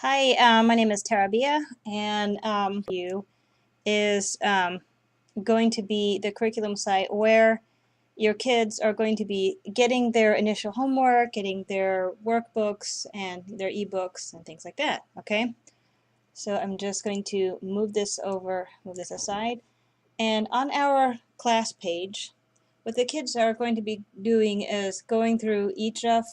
Hi, my name is Tarabia, and you is going to be the curriculum site where your kids are going to be getting their initial homework, getting their workbooks and their ebooks and things like that. Okay, so I'm just going to move this aside, and on our class page, what the kids are going to be doing is going through each of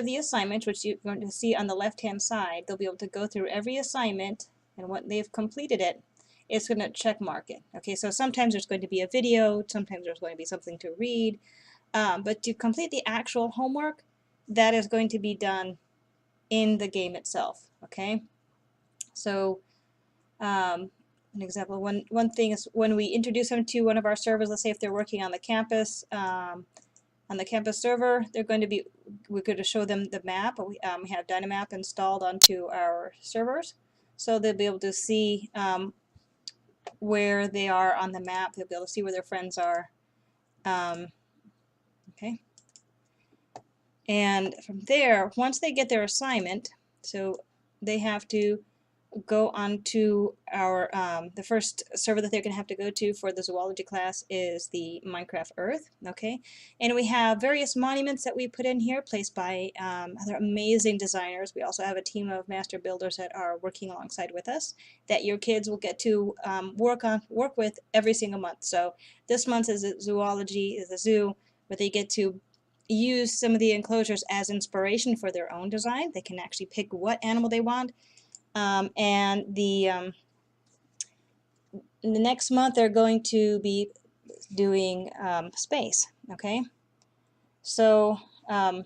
the assignments, which you're going to see on the left-hand side. They'll be able to go through every assignment, and when they've completed it, it's going to check mark it. Okay, so sometimes there's going to be a video, sometimes there's going to be something to read, but to complete the actual homework, that is going to be done in the game itself. Okay, so an example, one thing is when we introduce them to one of our servers, let's say if they're working on the campus, server, we're going to show them the map. We have Dynamap installed onto our servers, so they'll be able to see where they are on the map. They'll be able to see where their friends are. Okay, and from there, once they get their assignment, so they have to go on to our the first server that they're going to have to go to for the zoology class is the Minecraft Earth. Okay, and we have various monuments that we put in here, placed by other amazing designers. We also have a team of master builders that are working alongside with us that your kids will get to work with every single month. So this month is zoology, is the zoo, where they get to use some of the enclosures as inspiration for their own design. They can actually pick what animal they want. And the next month they're going to be doing space. Okay, so I'm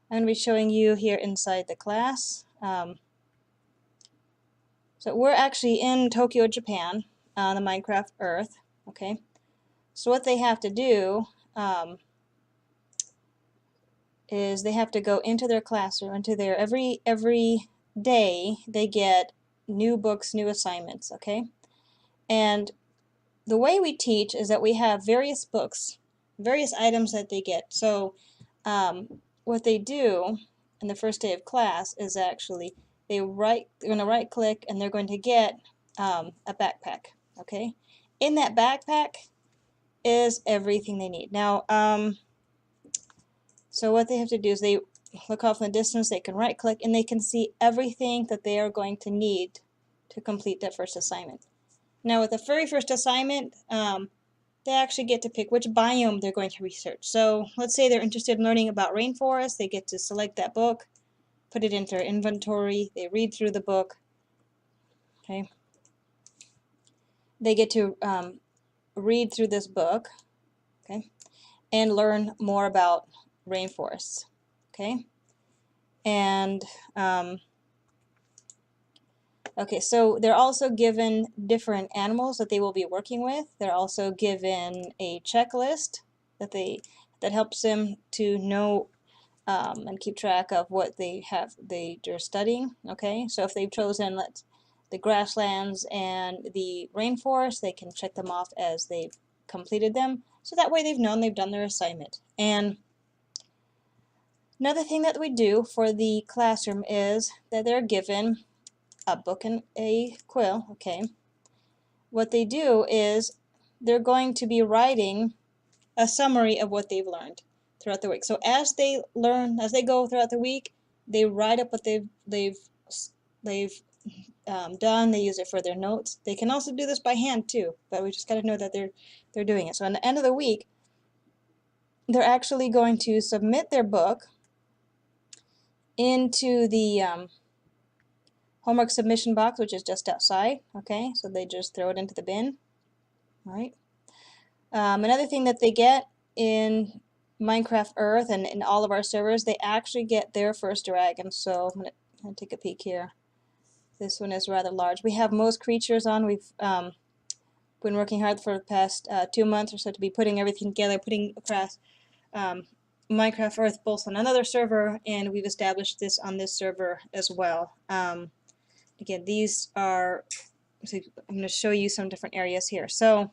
going to be showing you here inside the class. So we're actually in Tokyo, Japan, on the Minecraft Earth. Okay, so what they have to do is they have to go into their classroom, into their every day they get new books, new assignments. Okay, and the way we teach is that we have various books, various items that they get. So what they do in the first day of class is actually they're going to right click and they're going to get a backpack. Okay, in that backpack is everything they need. Now, so what they have to do is they look off in the distance, they can right click and they can see everything that they are going to need to complete that first assignment. Now with the very first assignment, they actually get to pick which biome they're going to research. So let's say they're interested in learning about rainforests, they get to select that book, put it into their inventory, they read through the book. Okay, they get to read through this book, okay, and learn more about rainforests. Okay, and okay, so they're also given different animals that they will be working with. They're also given a checklist that helps them to know and keep track of what they're studying. Okay, so if they've chosen the grasslands and the rainforest, they can check them off as they've completed them. So that way they've known they've done their assignment. And another thing that we do for the classroom is that they're given a book and a quill. Okay, what they do is they're going to be writing a summary of what they've learned throughout the week. So as they go throughout the week, they write up what they've done. They use it for their notes. They can also do this by hand too, but we just got to know that they're doing it. So at the end of the week, they're actually going to submit their book into the homework submission box, which is just outside. Okay, so they just throw it into the bin. All right. Another thing that they get in Minecraft Earth and in all of our servers, they actually get their first dragon. So I'm going to take a peek here. This one is rather large. We have most creatures on. We've been working hard for the past 2 months or so to be putting everything together, putting across Minecraft Earth both on another server, and we've established this on this server as well. Again, these are, so I'm going to show you some different areas here. So,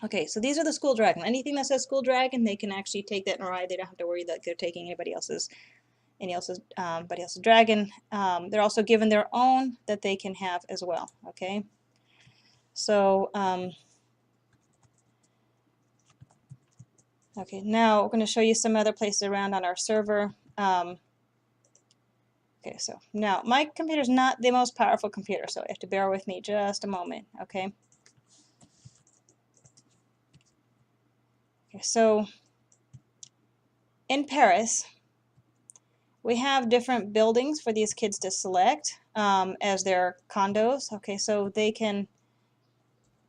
okay, so these are the school dragon. Anything that says school dragon, they can actually take that and ride. They don't have to worry that they're taking anybody else's Buddy Elsa's Dragon. They're also given their own that they can have as well. Okay, so okay, now we're going to show you some other places around on our server. Okay, so now my computer's not the most powerful computer, so you have to bear with me just a moment. Okay. Okay, so in Paris, we have different buildings for these kids to select as their condos. Okay, so they can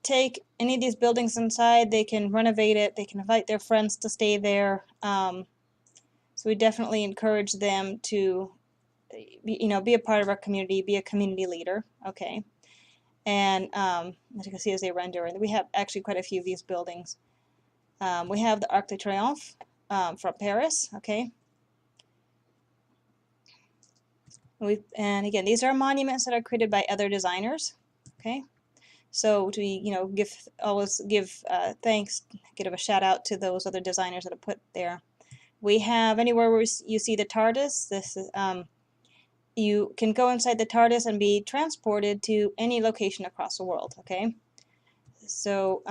take any of these buildings inside, they can renovate it, they can invite their friends to stay there. So we definitely encourage them to, be a part of our community, be a community leader. Okay, and as you can see as they render, and we have actually quite a few of these buildings. We have the Arc de Triomphe from Paris. Okay. And again, these are monuments that are created by other designers. Okay, so to always give thanks, give a shout out to those other designers that are put there. We have anywhere where you see the TARDIS. This is you can go inside the TARDIS and be transported to any location across the world. Okay, so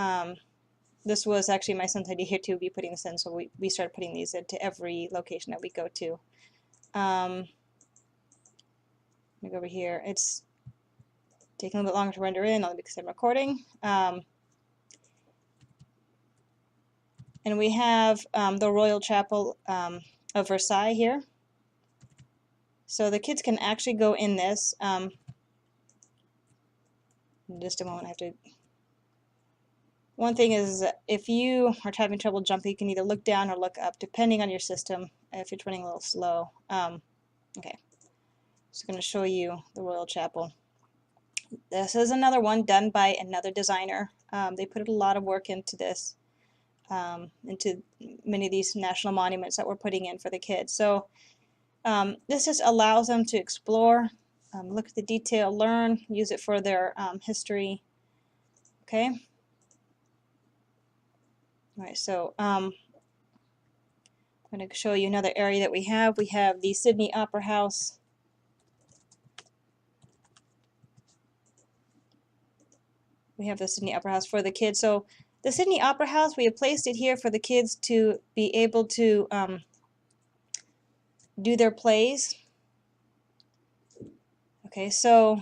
this was actually my son's idea here to be putting this in, so we started putting these into every location that we go to. Let me go over here. It's taking a little bit longer to render in, only because I'm recording. And we have the Royal Chapel of Versailles here. So the kids can actually go in this. In just a moment, I have to. One thing is, if you are having trouble jumping, you can either look down or look up, depending on your system, if it's running a little slow. Okay, so I'm going to show you the Royal Chapel. This is another one done by another designer. They put a lot of work into this, into many of these national monuments that we're putting in for the kids. So this just allows them to explore, look at the detail, learn, use it for their history. Okay. All right, so I'm going to show you another area that we have. We have the Sydney Opera House. We have the Sydney Opera House for the kids. So the Sydney Opera House, we have placed it here for the kids to be able to do their plays. Okay, so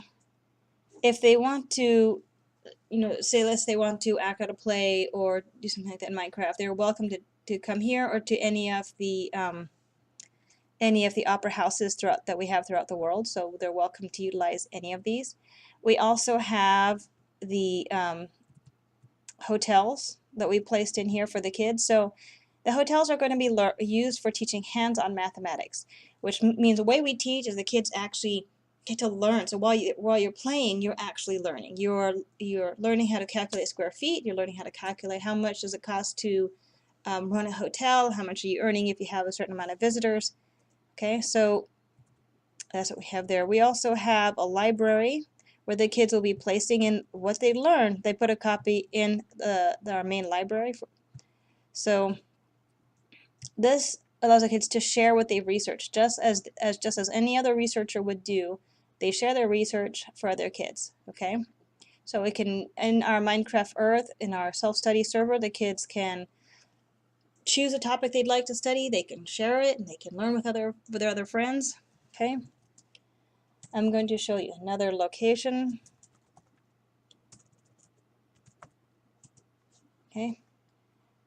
if they want to, say they want to act out a play or do something like that in Minecraft, they're welcome to come here or to any of the opera houses that we have throughout the world. So they're welcome to utilize any of these. We also have the hotels that we placed in here for the kids. So the hotels are going to be used for teaching hands-on mathematics, which means the way we teach is the kids actually get to learn. So while you're playing, you're actually learning. You're learning how to calculate square feet. You're learning how to calculate how much does it cost to run a hotel, how much are you earning if you have a certain amount of visitors. Okay, so that's what we have there. We also have a library where the kids will be placing in what they learn. They put a copy in our main library. So this allows the kids to share what they've researched, just as any other researcher would do. They share their research for other kids. Okay, so we can, in our Minecraft Earth, in our self-study server, the kids can choose a topic they'd like to study. They can share it, and they can learn with their other friends. Okay, I'm going to show you another location. Okay,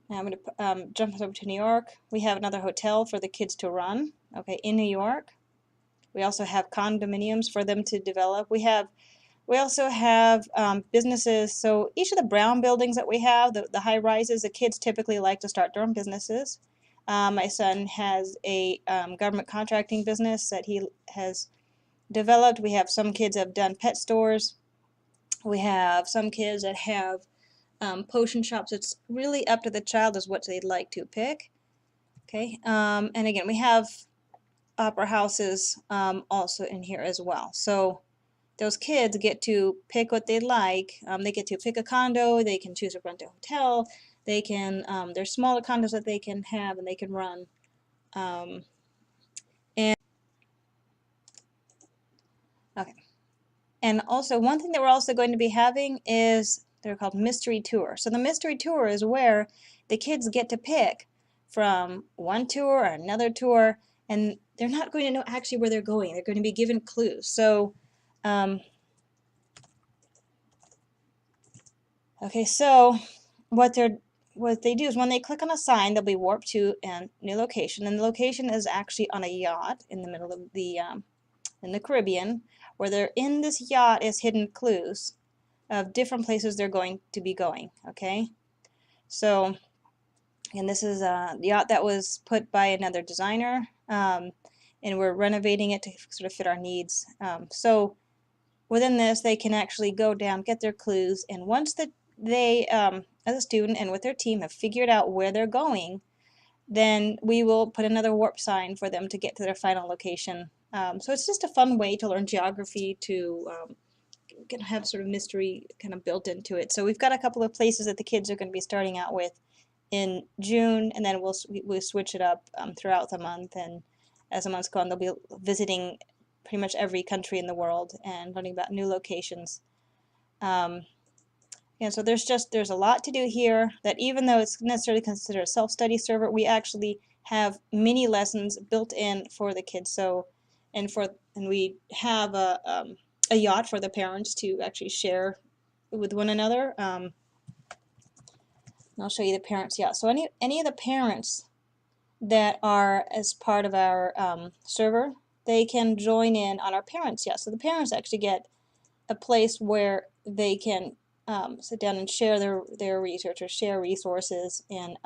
now I'm going to jump us over to New York. We have another hotel for the kids to run. Okay, in New York. We also have condominiums for them to develop. We also have businesses. So each of the brown buildings that we have, the high rises, the kids typically like to start their own businesses. My son has a government contracting business that he has developed. We have some kids that have done pet stores. We have some kids that have potion shops. It's really up to the child as what they'd like to pick. Okay, and again, we have opera houses also in here as well. So those kids get to pick what they like. They get to pick a condo. They can choose to rent a hotel. They can, there's smaller condos that they can have and they can run. And Okay. And also one thing that we're also going to be having is they're called mystery tour. So the mystery tour is where the kids get to pick from one tour or another tour, and they're not going to know actually where they're going. They're going to be given clues. So okay, so what they do is when they click on a sign, they'll be warped to a new location, and the location is actually on a yacht in the middle of the in the Caribbean, where they're in this yacht is hidden clues of different places they're going to be going. Okay, so and this is a yacht that was put by another designer, and we're renovating it to sort of fit our needs. So within this, they can actually go down, get their clues, and once they, as a student and with their team, have figured out where they're going, then we will put another warp sign for them to get to their final location. So it's just a fun way to learn geography, to have sort of mystery kind of built into it. So we've got a couple of places that the kids are going to be starting out with in June, and then we'll switch it up throughout the month. And as the months go on, they'll be visiting pretty much every country in the world and learning about new locations. And so there's a lot to do here, that even though it's necessarily considered a self-study server, we actually have mini lessons built in for the kids. So and we have a yacht for the parents to actually share with one another. I'll show you the parents yacht. So any of the parents that are as part of our server, they can join in on our parents yacht. So the parents actually get a place where they can sit down and share their research or share resources, and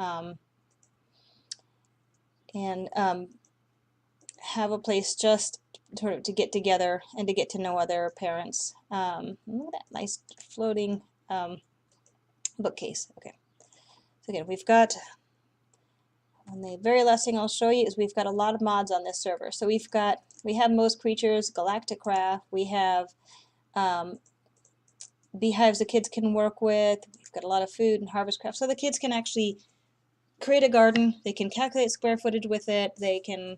have a place just sort of to get together and to get to know other parents. Look at that nice floating bookcase. Okay, so again, we've got, and the very last thing I'll show you is we've got a lot of mods on this server. So we have most creatures, galactic craft, we have beehives the kids can work with, we've got a lot of food and harvest craft. So the kids can actually create a garden, they can calculate square footage with it, they can,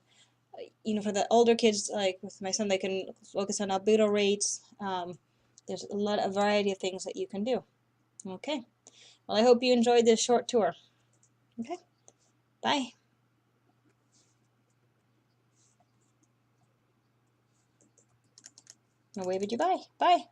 for the older kids, like with my son, they can focus on albedo rates. There's a variety of things that you can do. Okay, well, I hope you enjoyed this short tour. Okay, bye. I'll wave at you bye. Bye.